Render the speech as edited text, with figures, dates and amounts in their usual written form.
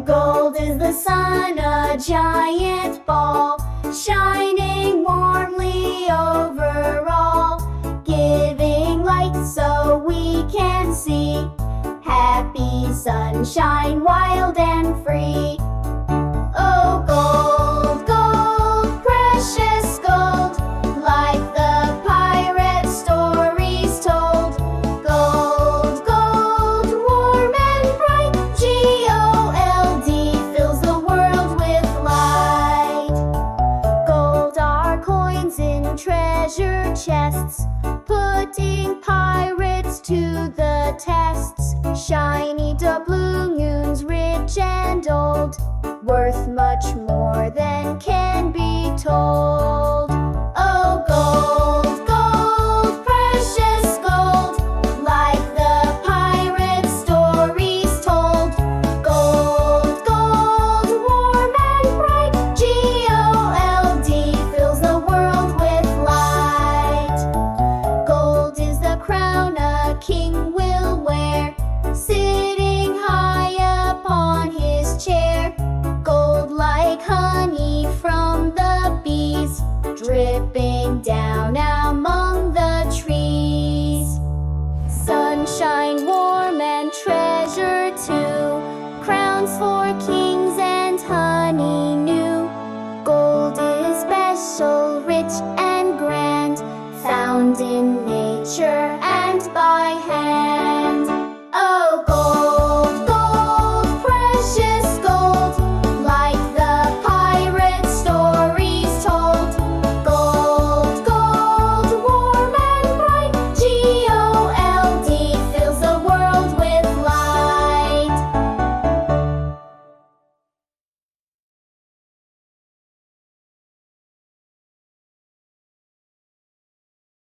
Gold is the sun, a giant ball, shining warmly over all, giving light so we can see. Happy sunshine, wild and free. Oh, gold, gold, precious gold, like the pirate stories told. Gold, gold, warm and bright, Gold fills the world with light. Gold are coins in treasure chests, putting pirates to the tests. Shiny doubloons, rich and old, worth much more than can